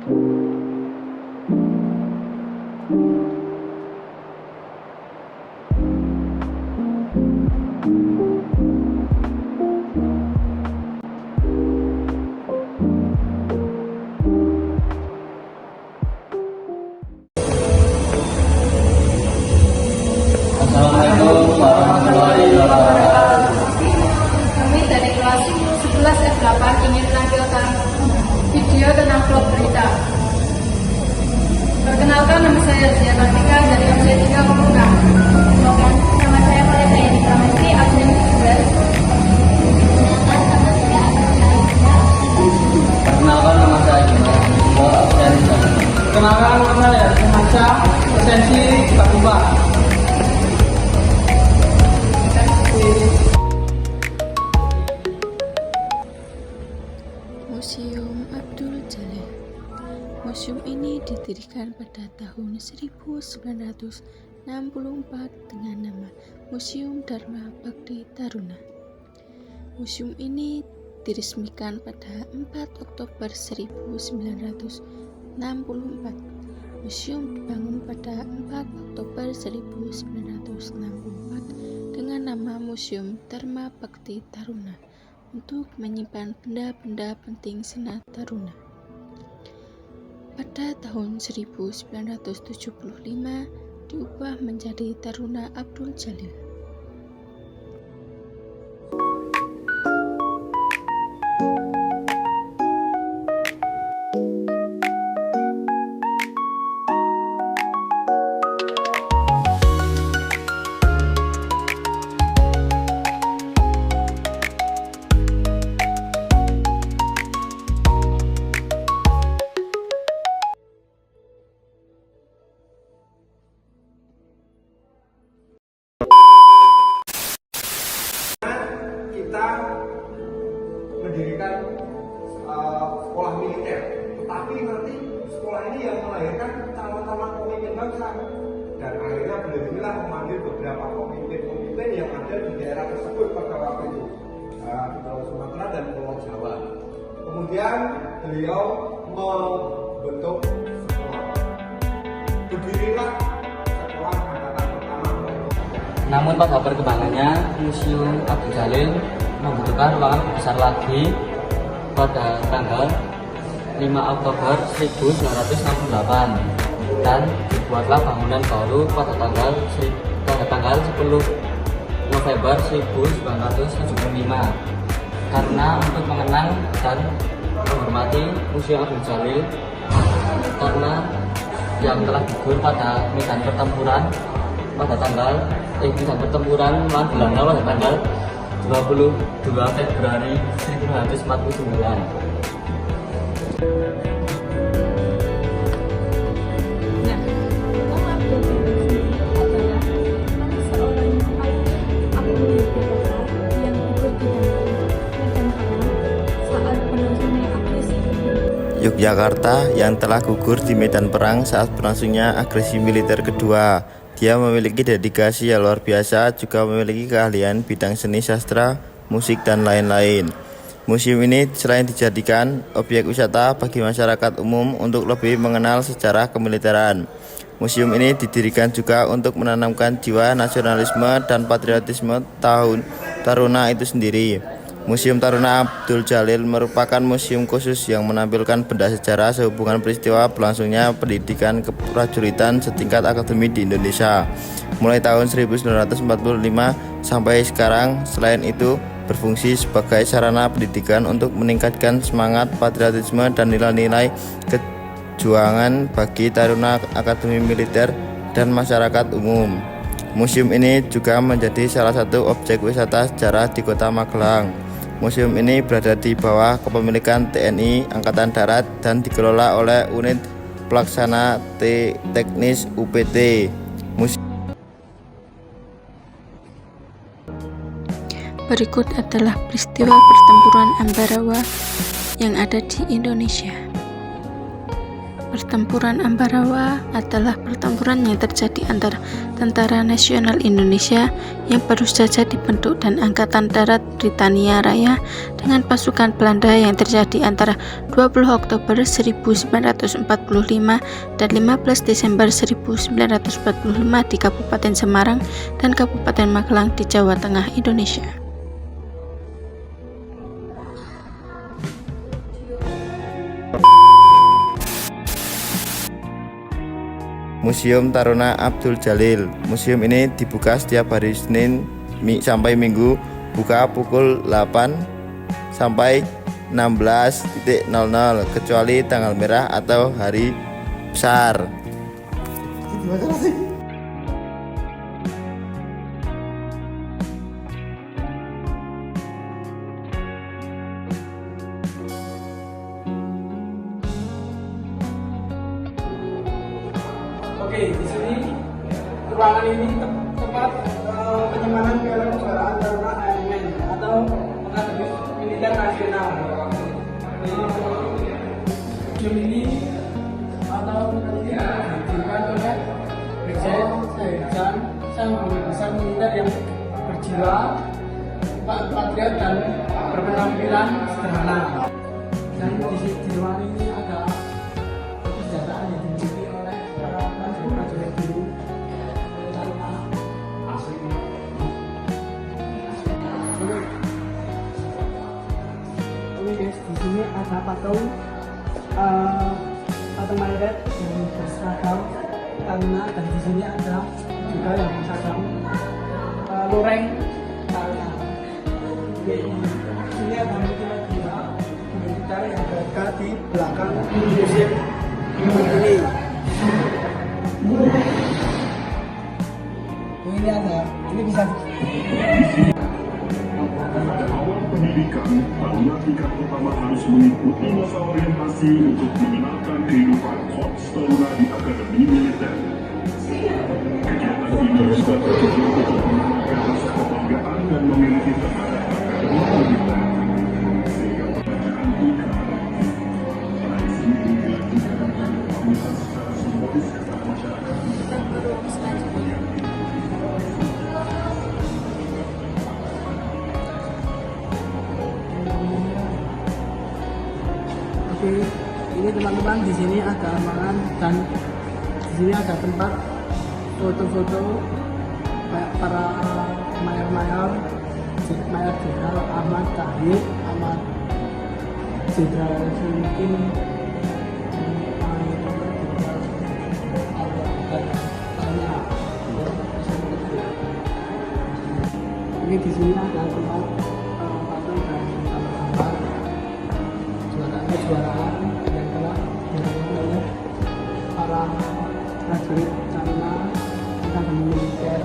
Assalamualaikum warahmatullahi wabarakatuh. Kami dari kelas 11 F8 ingin menampilkan video tentang vlog berita. Perkenalkan, nama saya Zia Kartika dari absen 3 Komunikasi. Nama saya Farida Edi Pramesti, absen 12. Perkenalkan, nama saya Jumlah, absen 1. Kenalkan, nama saya Maca, absensi 42. Museum Abdul Jalil. Museum ini didirikan pada tahun 1964 dengan nama Museum Dharma Bhakti Taruna. Museum ini diresmikan pada 4 Oktober 1964. Museum dibangun pada 4 Oktober 1964 dengan nama Museum Dharma Bhakti Taruna untuk menyimpan benda-benda penting Senat Taruna. Pada tahun 1975 diubah menjadi Taruna Abdul Jalil. Kita mendirikan sekolah militer, tetapi nanti sekolah ini yang melahirkan calon-calon pemimpin bangsa, dan akhirnya beliau inilah memanggil beberapa pemimpin yang ada di daerah tersebut pada waktu itu, di Pulau Sumatera dan Pulau Jawa. Kemudian beliau membentuk sekolah, berdirilah sekolah angkatan pertama. Namun pada perkembangannya, Museum Abdul Jalil membutuhkan ruangan besar lagi pada tanggal 5 Oktober 1968 dan dibuatlah bangunan baru pada tanggal 10 November 1975 karena untuk mengenang dan menghormati Museum Abdul Jalil karena yang telah gugur pada medan pertempuran melawan Belanda pada tanggal 22 Februari 1949. Yogyakarta yang telah gugur di medan perang saat berlangsungnya agresi militer kedua. Dia memiliki dedikasi yang luar biasa, juga memiliki keahlian bidang seni sastra, musik, dan lain-lain. Museum ini selain dijadikan objek wisata bagi masyarakat umum untuk lebih mengenal sejarah kemiliteran. Museum ini didirikan juga untuk menanamkan jiwa nasionalisme dan patriotisme Taruna itu sendiri. Museum Taruna Abdul Jalil merupakan museum khusus yang menampilkan benda sejarah sehubungan peristiwa berlangsungnya pendidikan keprajuritan setingkat akademi di Indonesia mulai tahun 1945 sampai sekarang. Selain itu, berfungsi sebagai sarana pendidikan untuk meningkatkan semangat patriotisme dan nilai-nilai kejuangan bagi taruna akademi militer dan masyarakat umum. Museum ini juga menjadi salah satu objek wisata sejarah di Kota Magelang. Museum ini berada di bawah kepemilikan TNI Angkatan Darat dan dikelola oleh Unit Pelaksana Teknis UPT. Berikut adalah peristiwa pertempuran Ambarawa yang ada di Indonesia. Pertempuran Ambarawa adalah pertempuran yang terjadi antara Tentara Nasional Indonesia yang baru saja dibentuk dan Angkatan Darat Britania Raya dengan pasukan Belanda yang terjadi antara 20 Oktober 1945 dan 15 Desember 1945 di Kabupaten Semarang dan Kabupaten Magelang di Jawa Tengah, Indonesia. Museum Taruna Abdul Jalil. Museum ini dibuka setiap hari Senin sampai Minggu, buka pukul 8 sampai 16.00 kecuali tanggal merah atau hari besar. Oke, di sini ruangan ini tempat penyimpanan piala kejuaraan Taruna AMN atau Akademi Militer Nasional. Museum ini atau ini didirikan oleh Brigjen Syahirjan, sang guru besar militer yang berjiwa patriot dan berpenampilan sederhana. Dan di ruangan ini ada senjata yang dimiliki oleh para prajurit dulu Taruna asli. Ini guys, di sini ada patung mayat yang berseragam Taruna, dan di sini ada juga yang berseragam loreng Taruna. Di sini ada militer yang berada di belakang museum ini. Ini ada, ini bisa. Awal pendidikan, Taruna tingkat pertama harus mengikuti masa orientasi untuk mengenalkan kehidupan Korps Taruna di Akademi Militer. Kegiatan ini dapat dilakukan untuk rasa kebanggaan dan memiliki terhadap Akademi Militer. Sehingga pembacaan buka, tradisi ini dilakukan dengan pamungkas secara simbolis kepada masyarakat. Oke, ini teman-teman, di sini ada ruangan dan di sini ada tempat foto-foto kayak para mayor-mayor, Mayor Jenderal Ahmad Tahir, Ahmad Jenderal Sulkin, ini di sini ada tempat patung dan gambar kejuaraan yang telah dilakukan oleh para prajurit Taruna Akademi Militer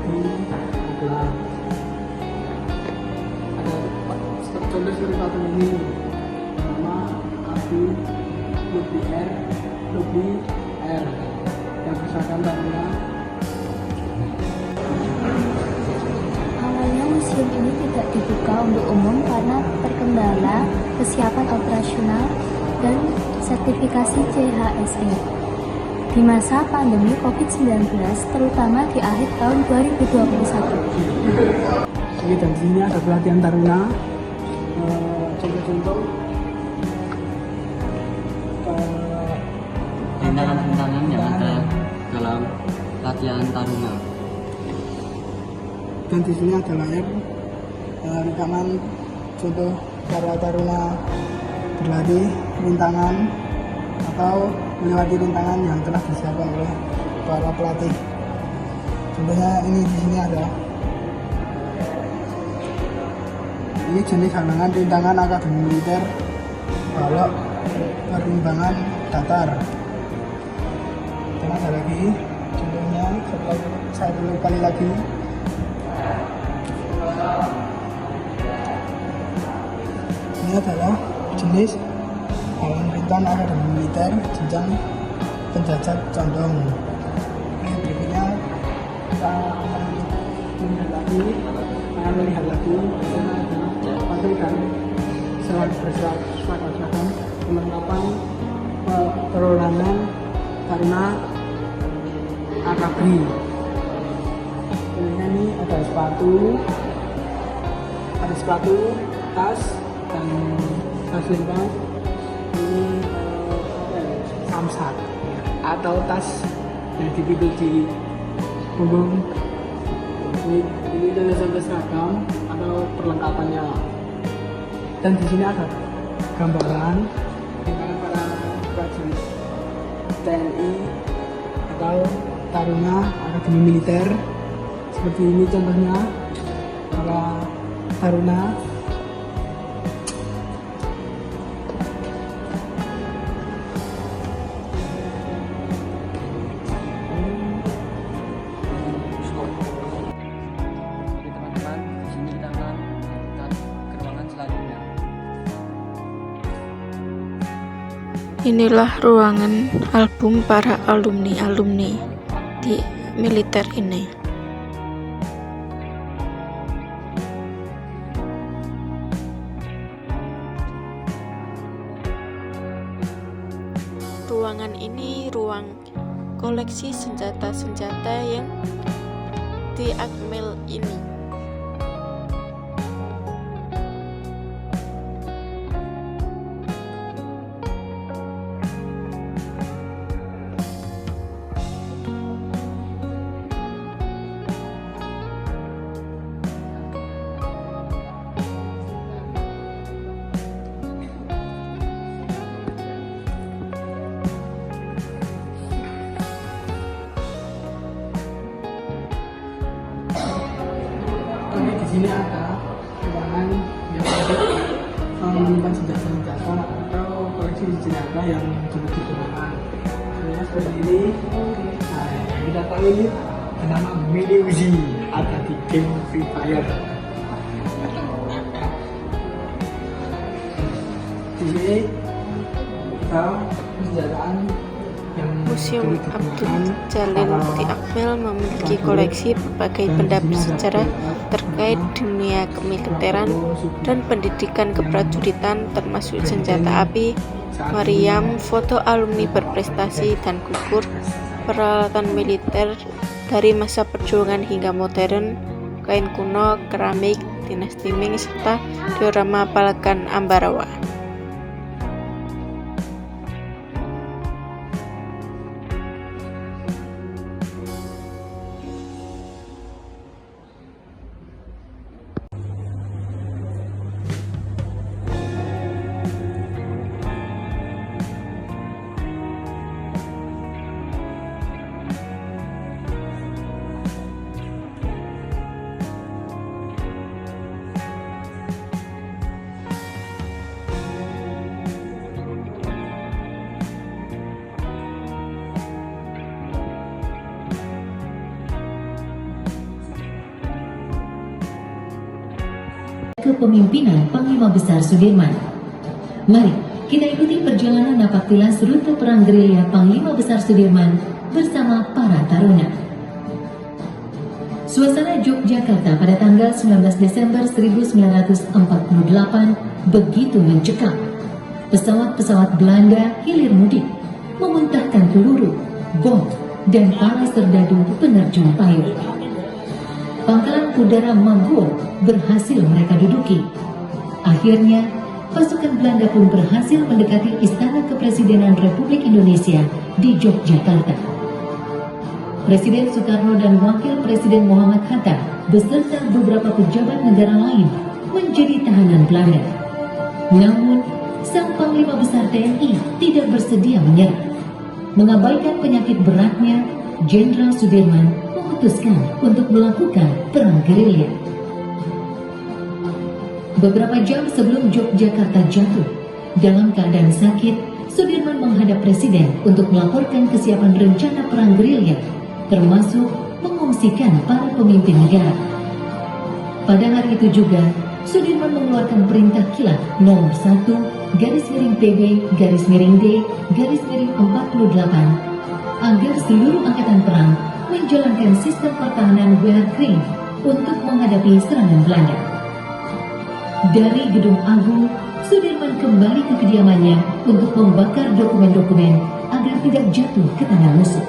di Magelang. Ada contoh seperti patung ini, nama Abi Lubbi R yang berseragam Taruna. Awalnya museum ini tidak dibuka untuk umum karena terkendala kesiapan operasional dan sertifikasi CHSE di masa pandemi COVID-19, terutama di akhir tahun 2021. Oke, dan di sini ada pelatihan Taruna, contoh-contoh rintangan-rintangan yang ada dalam latihan Taruna. Dan di sini ada layar rekaman contoh para Taruna berlatih rintangan atau melewati rintangan yang telah disiapkan oleh para pelatih. Contohnya ini di sini ada. Ini jenis halangan rintangan Akademi Militer balok pertimbangan datar. Dan ada lagi contohnya satu kali lagi. Ini adalah jenis halangan rintangan Akademi Militer jenjang penjajah condong. Oke, berikutnya kita akan melihat lagi bagaimana patung dan seragam perlengkapan perorangan Taruna Akabri. Ini ada sepatu, tas, dan tas lengkap. Ini samsat atau tas yang dipikul di punggung. Ini sampai seragam atau perlengkapannya. Dan di sini ada gambaran dengan para prajurit TNI atau Taruna Akademi Militer. Seperti ini contohnya para Taruna. Oke teman-teman, di sini kita akan melanjutkan ke ruangan selanjutnya. Inilah ruangan album para alumni-alumni di militer ini. Ruangan ini ruang koleksi senjata-senjata yang di Akmil ini. Di sini ada ruangan yang menyimpan senjata-senjata atau koleksi senjata yang sudah digunakan. Seperti ini. Nah, yang kita tahu ini bernama Mini Uzi, ada di game Free Fire. Di sini kita senjataan yang Museum Abdul Jalil di Akmil memiliki koleksi berbagai benda bersejarah terkait dunia kemiliteran dan pendidikan keprajuritan, termasuk senjata api, meriam, foto alumni berprestasi dan gugur, peralatan militer dari masa perjuangan hingga modern, kain kuno, keramik, dinasti Ming, serta diorama Palagan Ambarawa. Kepemimpinan Panglima Besar Sudirman. Mari kita ikuti perjalanan napak tilas rute perang gerilya Panglima Besar Sudirman bersama para taruna. Suasana Yogyakarta pada tanggal 19 Desember 1948 begitu mencekam. Pesawat-pesawat Belanda hilir mudik, memuntahkan peluru, bom, dan para serdadu penerjun payung. Pangkalan udara Maguwo berhasil mereka duduki. Akhirnya, pasukan Belanda pun berhasil mendekati Istana Kepresidenan Republik Indonesia di Yogyakarta. Presiden Soekarno dan Wakil Presiden Muhammad Hatta beserta beberapa pejabat negara lain menjadi tahanan Belanda. Namun, sang Panglima Besar TNI tidak bersedia menyerah. Mengabaikan penyakit beratnya, Jenderal Sudirman memutuskan untuk melakukan perang gerilya. Beberapa jam sebelum Yogyakarta jatuh, dalam keadaan sakit, Sudirman menghadap Presiden untuk melaporkan kesiapan rencana perang gerilya, termasuk mengungsikan para pemimpin negara. Pada hari itu juga, Sudirman mengeluarkan perintah kilaf nomor 1/PB/D/48 agar seluruh angkatan perang menjalankan sistem pertahanan Wehrkrieg untuk menghadapi serangan Belanda. Dari Gedung Agung, Sudirman kembali ke kediamannya untuk membakar dokumen-dokumen agar tidak jatuh ke tangan musuh.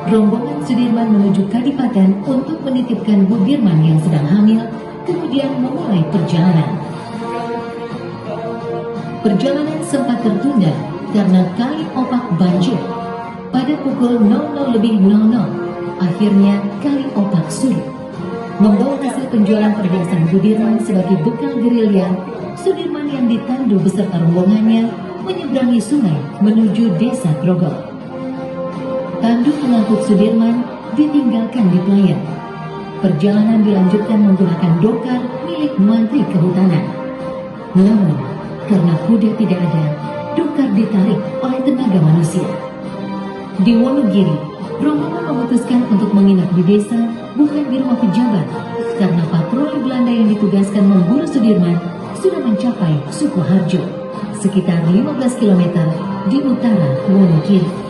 Rombongan Sudirman menuju Kadipaten untuk menitipkan Bu Dirman yang sedang hamil, kemudian memulai perjalanan. Perjalanan sempat tertunda karena Kali Opak banjir. Pada pukul 00:00, akhirnya Kali Opak surut. Membawa hasil penjualan perhiasan Bu Dirman sebagai bekal gerilya, Sudirman yang ditandu beserta rombongannya menyeberangi sungai menuju Desa Grogol. Tanduk pengangkut Sudirman ditinggalkan di pelayan. Perjalanan dilanjutkan menggunakan dokar milik Menteri Kehutanan. Namun, karena kuda tidak ada, dokar ditarik oleh tenaga manusia. Di Wonogiri, rombongan memutuskan untuk menginap di desa, bukan di rumah pejabat, karena patroli Belanda yang ditugaskan memburu Sudirman sudah mencapai Sukoharjo, sekitar 15 km di utara Wonogiri.